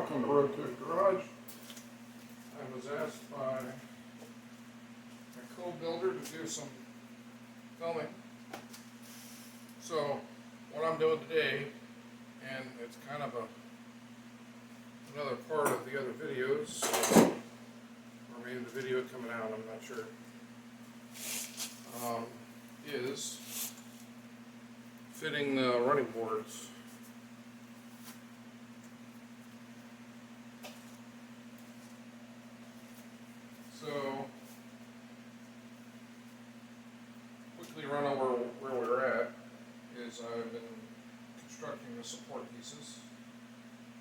Welcome to Rotate Garage. I was asked by a co-builder to do some filming. So what I'm doing today, and it's kind of another part of the other videos, or maybe the video coming out, I'm not sure, is fitting the running boards. So, quickly run over where we're at, is I've been constructing the support pieces,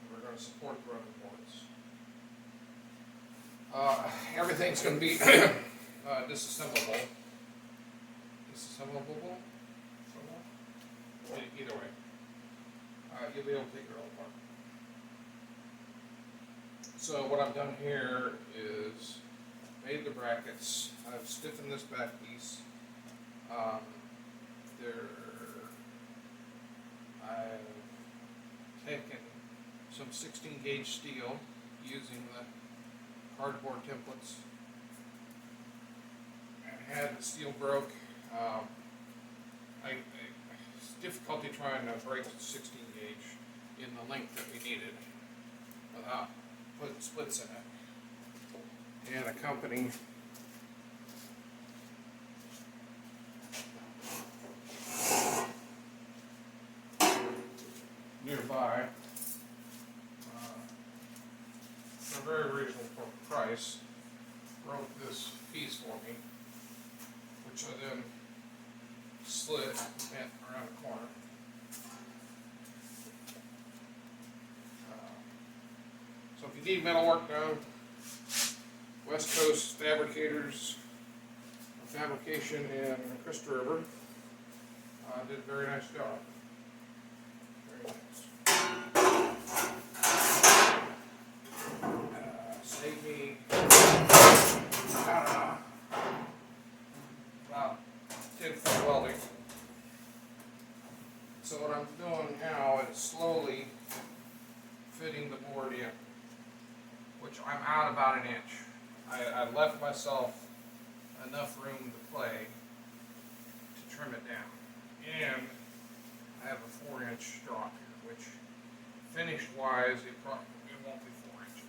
and we're going to support the running boards. Everything's going to be disassemblable. Disassemblable? Either way. You'll be able to take it all apart. So what I've done here is made the brackets. I've stiffened this back piece. I've taken some 16 gauge steel using the cardboard templates. I had the steel broke. It's difficulty trying to break the 16 gauge in the length that we needed without putting splits in it. And a company nearby, for a very reasonable price, wrote this piece for me, which I then slid and bent around the corner. So if you need metal work done, West Coast Fabricators, Fabrication in Crystal River, did a very nice job. Very nice. Saved me, I don't know, about 10 foot welding. So what I'm doing now is slowly fitting the board in, which I'm out about an inch. I left myself enough room to play to trim it down. And I have a 4-inch drop here, which finished wise, it won't be 4 inches.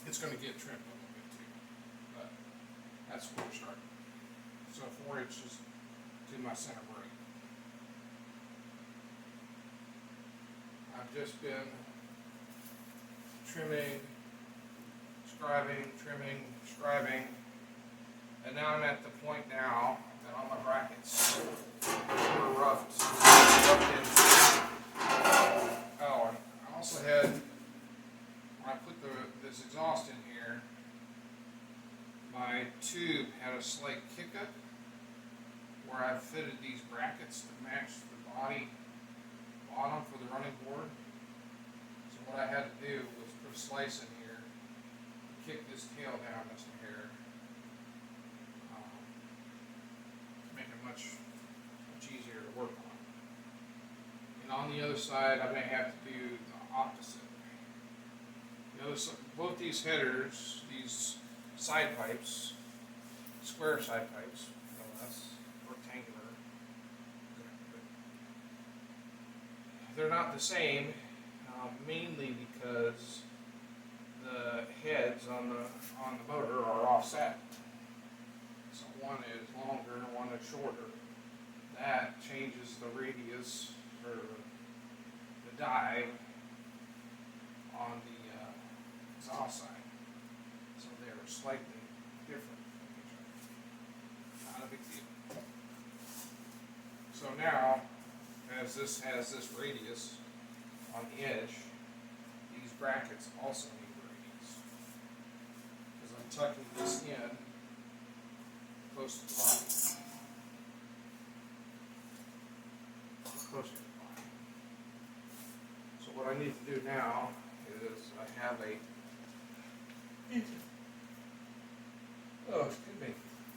It's going to get trimmed a little bit too, but that's where we're starting. So 4 inches to my center break. I've just been trimming, scribing, and now I'm at the point now that all my brackets were roughed in. Oh, and I also had, when I put this exhaust in here, my tube had a slight kick up where I fitted these brackets to match the bottom for the running board. So what I had to do was put a slice in here, kick this tail down just a hair, to make it much easier to work on. And on the other side, I may have to do the opposite. The other side, both these headers, these side pipes, square side pipes, that's rectangular. They're not the same, mainly because the heads on the motor are offset. So one is longer and one is shorter. That changes the radius or the dive on the exhaust side. So they're slightly different from each other. Not a big deal. So now, as this has this radius on the edge, these brackets also need radius. Because I'm tucking this in close to the body. Close to the body. So what I need to do now is I have a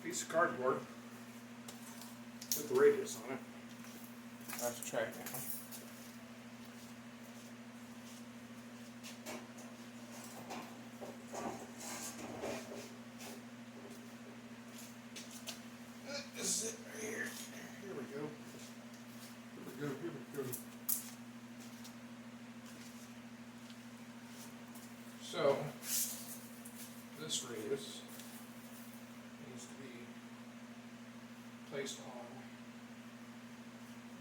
piece of cardboard with the radius on it. I have to track down. So, this radius needs to be placed on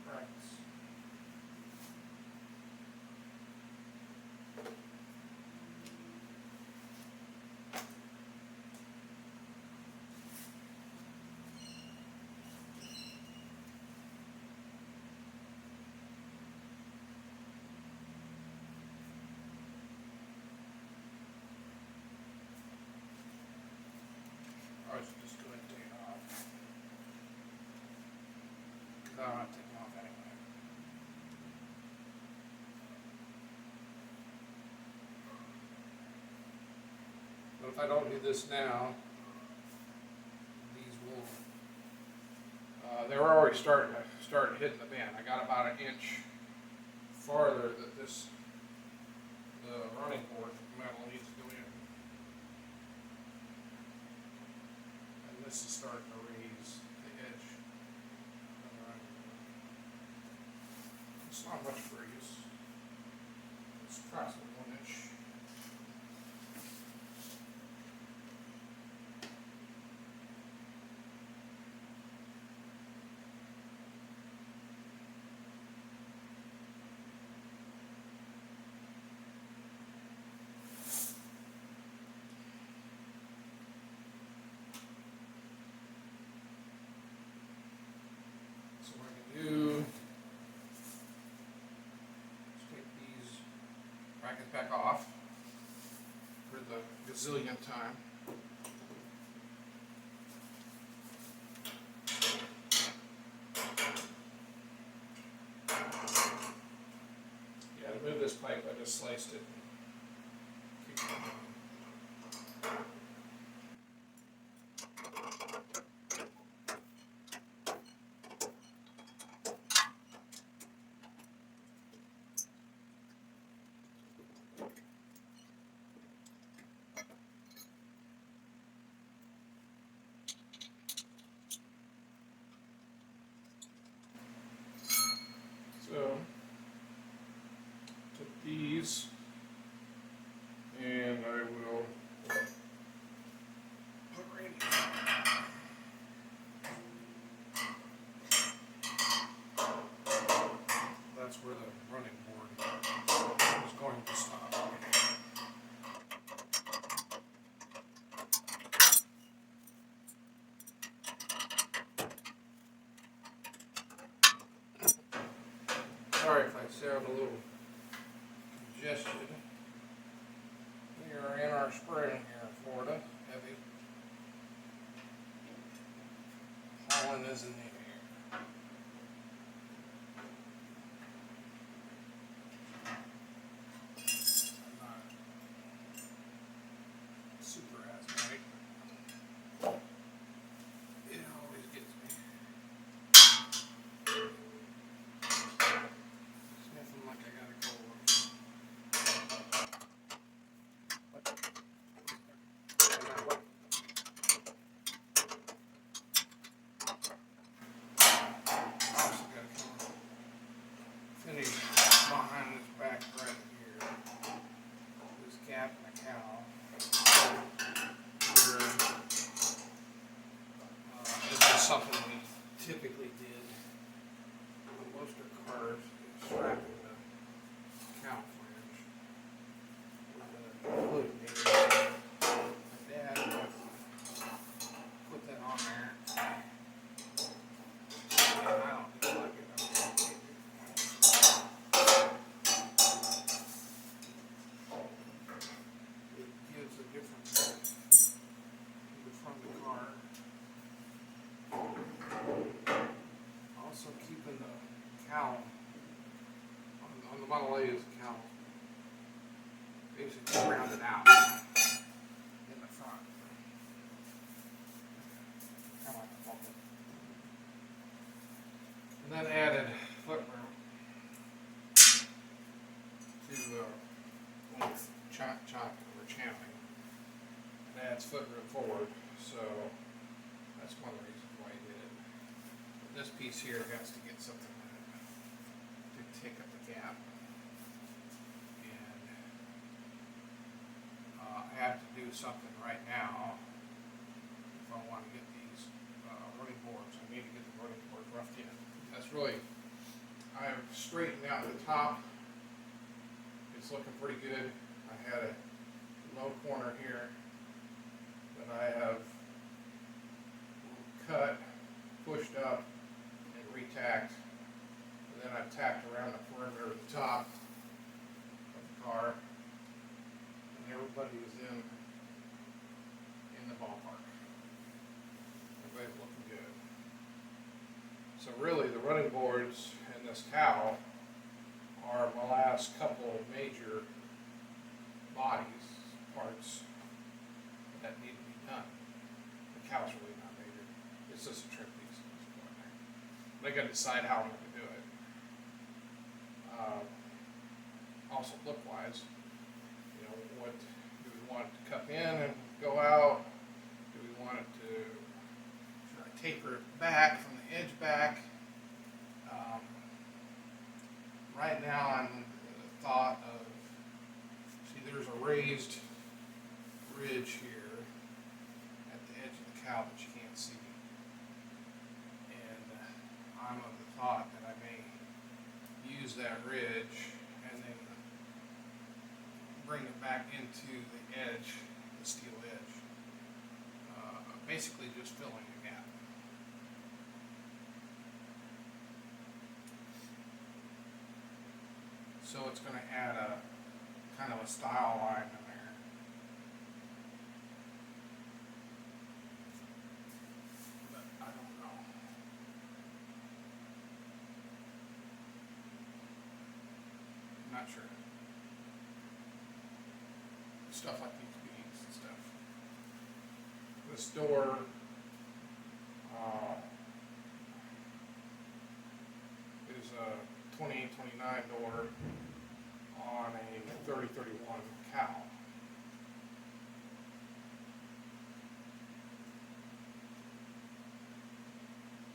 brackets. I was just going to take it off. Because I want to take it off anyway. But if I don't do this now, these will, they're already starting hitting the band. I got about an inch farther that the running board metal needs to go in. And this is starting to raise the edge of the running board. It's not much raise. It's approximately 1 inch. So what I can do is take these brackets back off for the gazillion time. Yeah, to move this pipe, I just sliced it. Keep going. So, take these, and I will put right here. That's where the running board is going to stop. Sorry if I sound a little congested. We are in our spring here in Florida, heavy. Pollen is in the air. I'm not super asthmatic. It always gets me. Sniffing like I got a cold. Also got to finish behind this back right here. This gap in the cowl. This is something we typically did on most of the cars, strapping the cowl flange with a glue. My dad put that on there. And I don't feel like it. It gives a different look to the front of the car. Also keeping the cowl on the Model A is a cowl basically rounded out in the front. Kind of like a bumper. And then added foot room to length chopping or channeling. It adds foot room forward, so that's one of the reasons why he did it. But this piece here has to get something to take up the gap. And do something right now. If I want to get these running boards, I need to get the running boards roughed in. That's really, I've straightened out the top. It's looking pretty good. I had a low corner here that I have cut, pushed up, and retacked. And then I've tacked around the perimeter of the top of the car. And everybody is in the ballpark. Everybody's looking good. So really, the running boards and this cowl are my last couple of major bodies, parts that need to be done. The cowl's really not major. It's just a trim piece at this point. But I gotta decide how I'm gonna do it. Also look-wise, you know, what do we want it to cup in and go out? Do we want it to, should I taper it back from the edge back? Right now I'm the thought of, see there's a raised ridge here at the edge of the cowl that you can't see. And I'm of the thought that I may use that ridge and then bring it back into the edge, the steel edge. Basically just filling a gap. So it's going to add a kind of a style line in there. But I don't know. I'm not sure. Stuff like these beads and stuff. This door is a 28-29 door on a 30-31 cowl.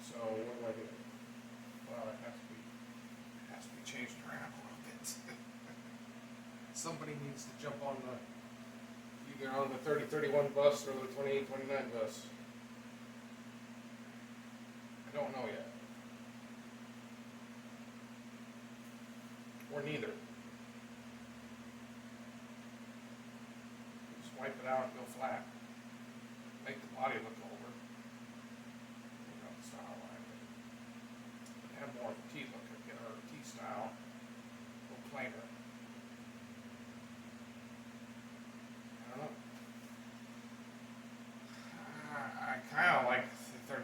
So what do I do? Well, it has to be changed around a little bit. Somebody needs to jump on either on the 30-31 bus or the 28-29 bus. I don't know yet. Or neither. Just wipe it out and go flat. Make the body look over. You know, the style line. But have more of a T look, or T style. A little plainer. I don't know. I kind of like the 30-31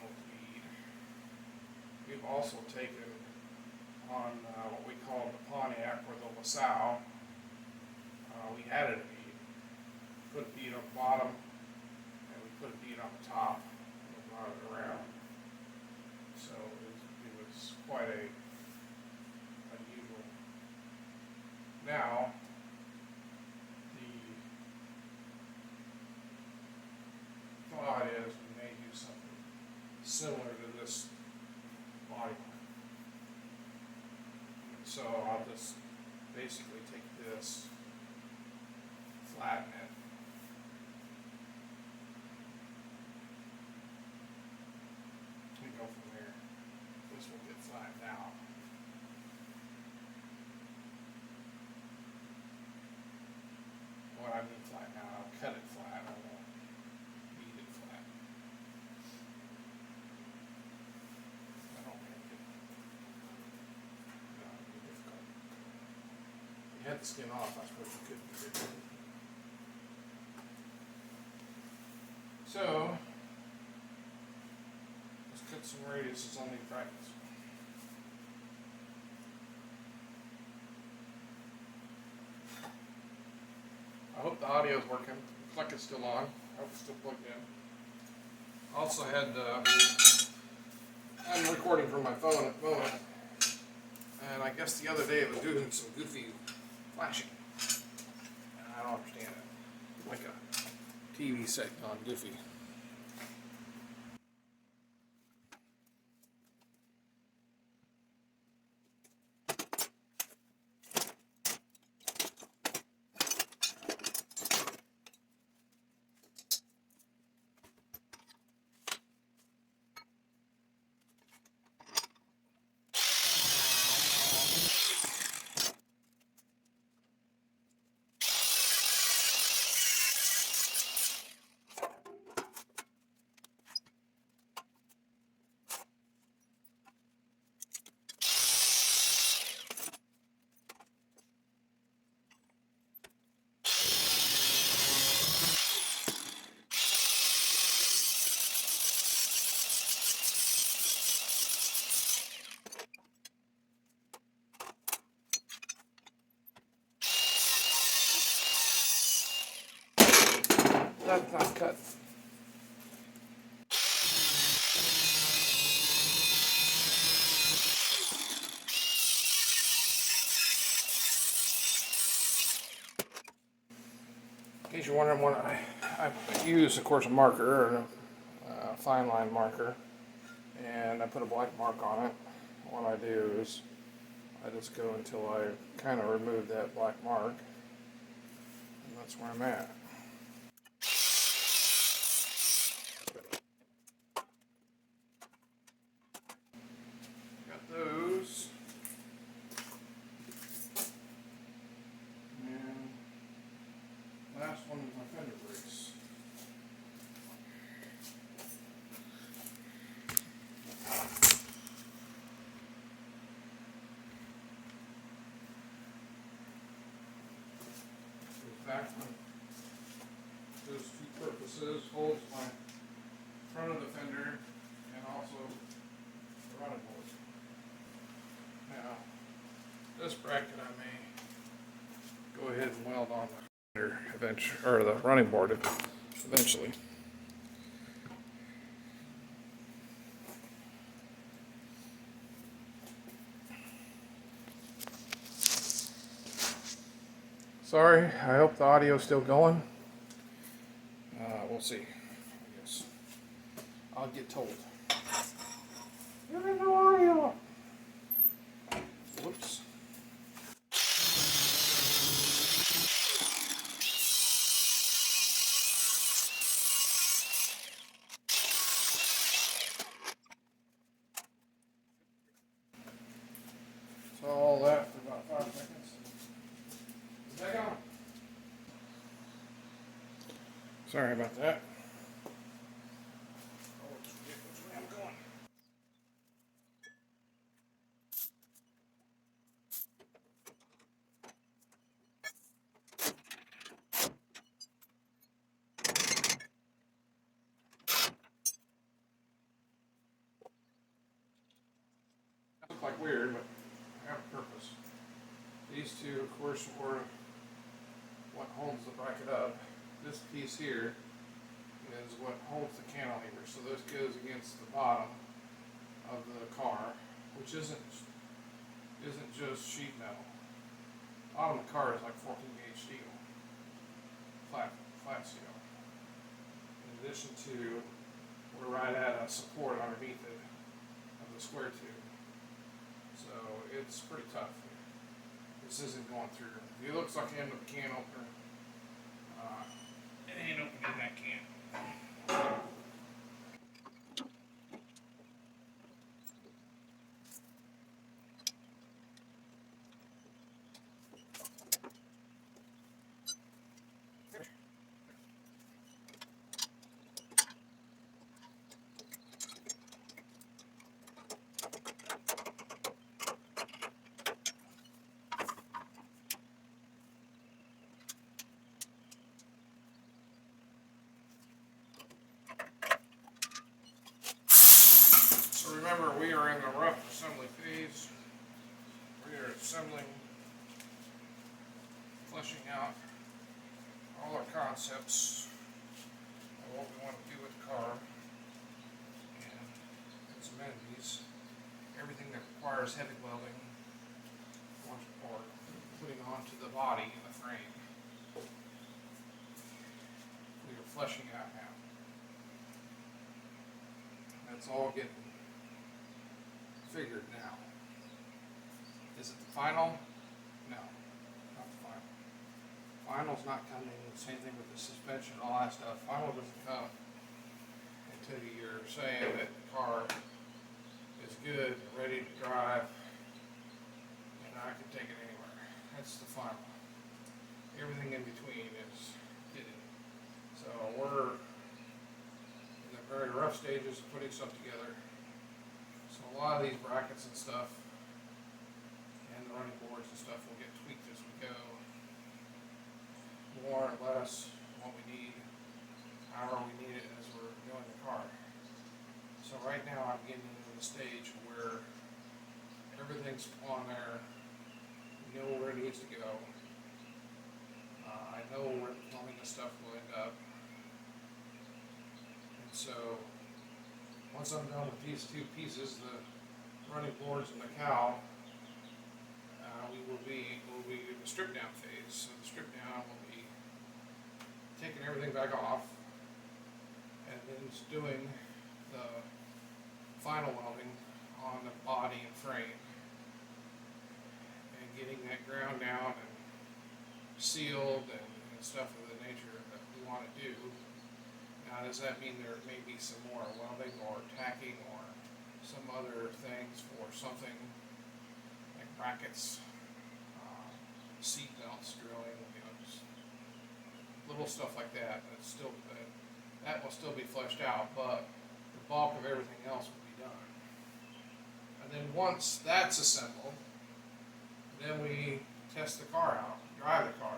with bead. We've also taken on what we call the Pontiac or the LaSalle, we added a bead. Put a bead on the bottom, and we put a bead on the top, and we brought it around. So it was quite unusual. Now, the thought is we may do something similar to this body line. So I'll just basically take this, flatten it, and go from there. This will get flattened out. What I mean flattened out, I'll cut it flat, I won't beat it flat. I don't make it. You had the skin off, I suppose you couldn't do it. So, let's cut some radiuses on these brackets. I hope the audio is working. Looks like it's still on. I hope it's still plugged in. Also had, I'm recording from my phone at the moment. And I guess the other day it was doing some goofy flashing. And I don't understand it. Like a TV set on goofy. that's not cut. In case you're wondering what I use, of course, a marker, or a fine line marker, and I put a black mark on it. What I do is I just go until I kind of remove that black mark, and that's where I'm at. Got those. And last one is my fender brace. Back one does two purposes, holds my front of the fender and also the running board. Now, this bracket I may go ahead and weld on the fender eventually, or the running board eventually. Sorry, I hope the audio's still going. We'll see. I guess I'll get told. There is no audio. Whoops. So all that for about 5 seconds. Is that going? Sorry about that. Oh, forget which way I'm going. That looks like weird, but I have a purpose. These two, of course, were what holds the bracket up. This piece here is what holds the cantilever. So this goes against the bottom of the car, which isn't just sheet metal. The bottom of the car is like 14 gauge steel, flat steel. In addition to, we're right at a support underneath it of the square tube. So it's pretty tough. This isn't going through. It looks like the end of a can opener. It ain't opening that can. Remember, we are in the rough assembly phase. We are assembling, fleshing out all our concepts of what we want to do with the car and its amenities. Everything that requires heavy welding, or putting onto the body and the frame. We are fleshing out now. That's all getting figured now. Is it the final? No, not the final. Final's not coming. Same thing with the suspension, all that stuff. Final doesn't come until you're saying that the car is good, ready to drive, and I can take it anywhere. That's the final. Everything in between is hidden. So we're in the very rough stages of putting stuff together. So a lot of these brackets and stuff, and the running boards and stuff will get tweaked as we go. More or less what we need, however we need it as we're doing the car. So right now I'm getting into the stage where everything's on there. We know where it needs to go. I know where the plumbing and stuff will end up. So once I'm done with these two pieces, the running boards and the cowl, we'll be in the strip down phase. So the strip down will be taking everything back off and then just doing the final welding on the body and frame and getting that ground down and sealed and stuff of the nature that we want to do. Now, does that mean there may be some more welding or tacking or some other things for something like brackets, seat belts, drilling, just little stuff like that? That will still be fleshed out, but the bulk of everything else will be done. And then once that's assembled, then we test the car out, drive the car.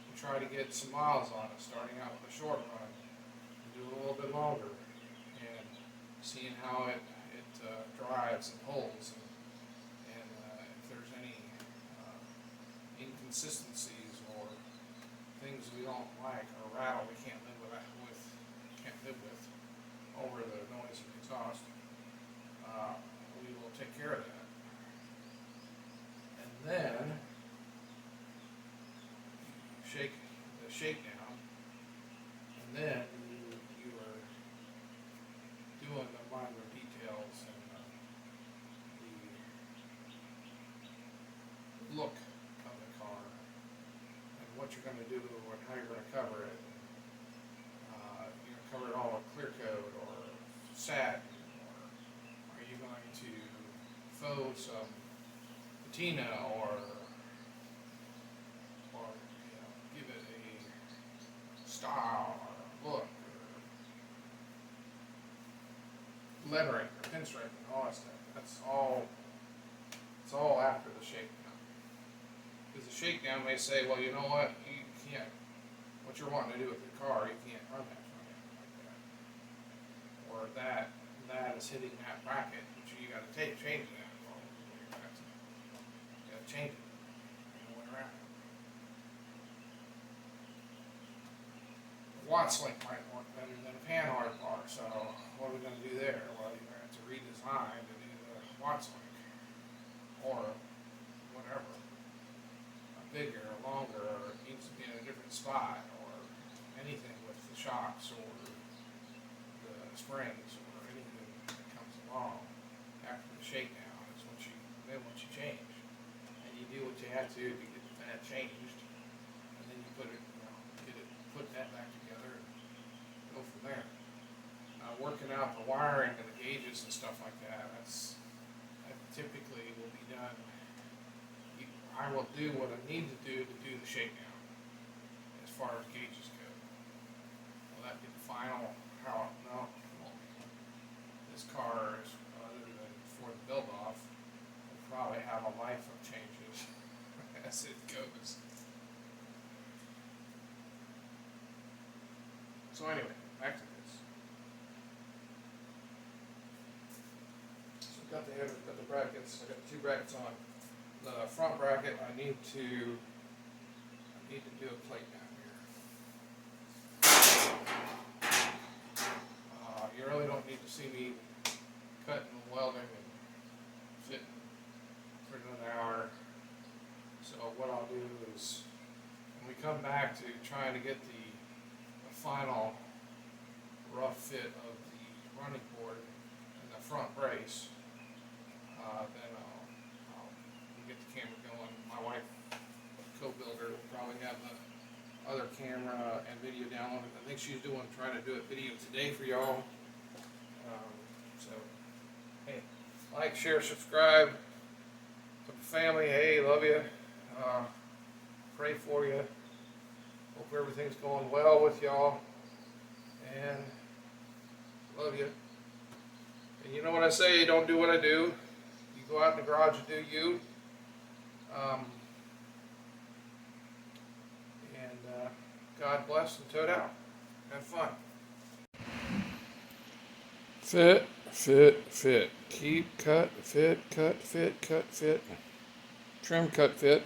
We try to get some miles on it, starting out with a short run, do a little bit longer, and seeing how it drives and holds, and if there's any inconsistencies or things we don't like or rattle we can't live with over the noise and exhaust, we will take care of that. And then shake the shakedown, and then you are doing the minor details and the look of the car and what you're going to do and how you're going to cover it. You're going to cover it all with clear coat or satin, or are you going to faux some patina or give it a style or look or lettering or pinstriping and all that stuff. It's all after the shakedown. Because the shakedown may say, well, you know what, you can't, what you're wanting to do with the car, you can't run that front end like that. Or that is hitting that bracket, which you gotta change that. Well, you gotta change it. You know, around. Watts link might work better than a panhard bar, so what are we going to do there? Well, you're going to have to redesign to do the Watts link, or whatever. Bigger, longer, or it needs to be in a different spot, or anything with the shocks, or the springs, or anything that comes along after the shakedown is what you change. And you do what you have to get that changed, and then you put it, put that back together and go from there. Working out the wiring and the gauges and stuff like that, that typically will be done. I will do what I need to do the shakedown as far as gauges go. Will that be the final? This car is, other than for the build off, will probably have a life of changes as it goes. So anyway, back to this. So I've got the header, got the brackets. I got the two brackets on. The front bracket, I need to do a plate down here. You really don't need to see me cutting and welding and fitting for an hour. So what I'll do is, when we come back to trying to get the final rough fit of the running board and the front brace, then I'll get the camera going. My wife, co-builder, will probably have the other camera and video downloaded. I think she's trying to do a video today for y'all. So, hey, like, share, subscribe to the family. Hey, love you. Pray for you. Hope everything's going well with y'all, and love you. And you know what I say, don't do what I do. You go out in the garage and do you. God bless and toad out. Have fun. Fit, fit, fit. Keep, cut, fit, cut, fit, cut, fit. Trim, cut, fit.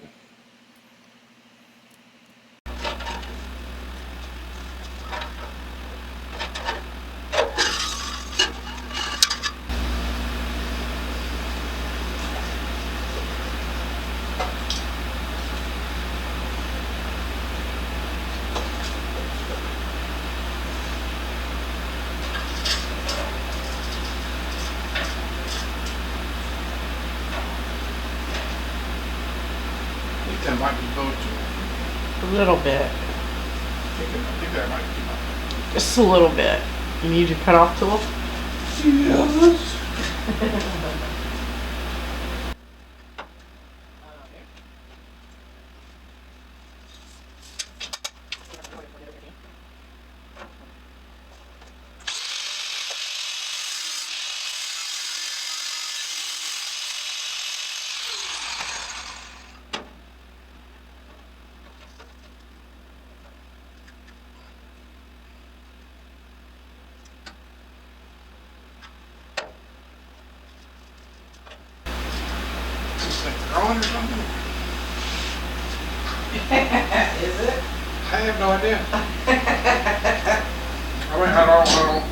might be bowed too. A little bit. I think that might be enough. Just a little bit. You need your cutoff tool? Yes. Growing or something? Is it? I have no idea. I don't know.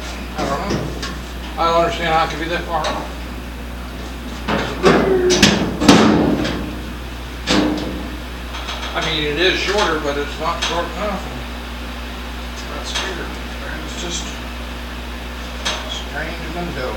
I don't understand how it could be that far off. I mean, it is shorter, but it's not short enough. That's weird. It's just strange window.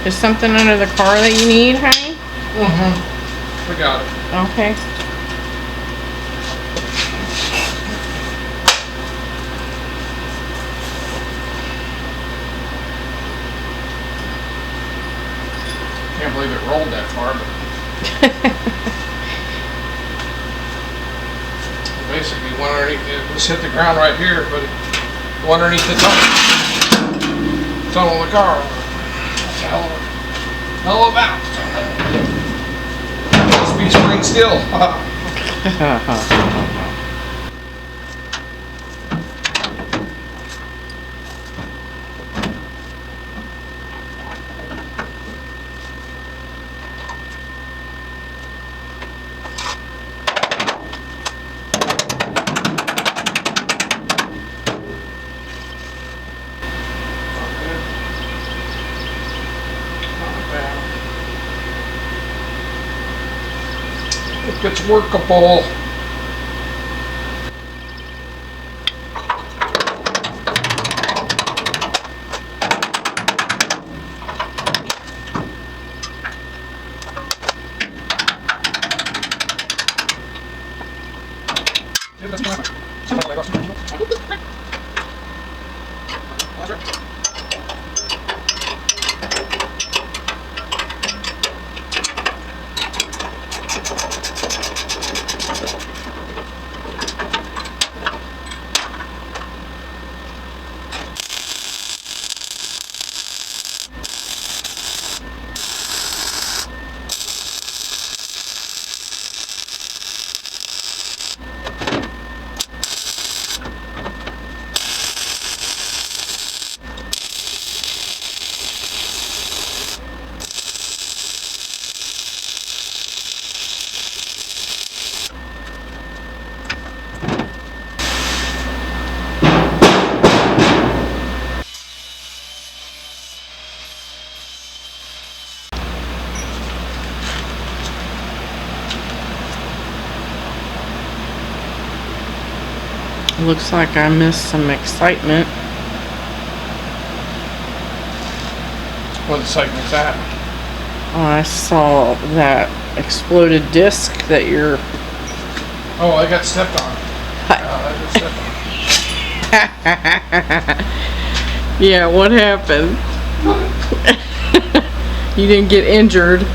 Is something under the car that you need, honey? We got it. Okay. Can't believe it rolled that far, but basically one underneath it. Just hit the ground right here, but one underneath the tunnel of the car. That's a hell of a bounce. Must be spring still. It's workable. Looks like I missed some excitement. What segment's that? Oh, I saw that exploded disc that you're... Oh, I got stepped on. I got stepped on. Yeah, what happened? You didn't get injured.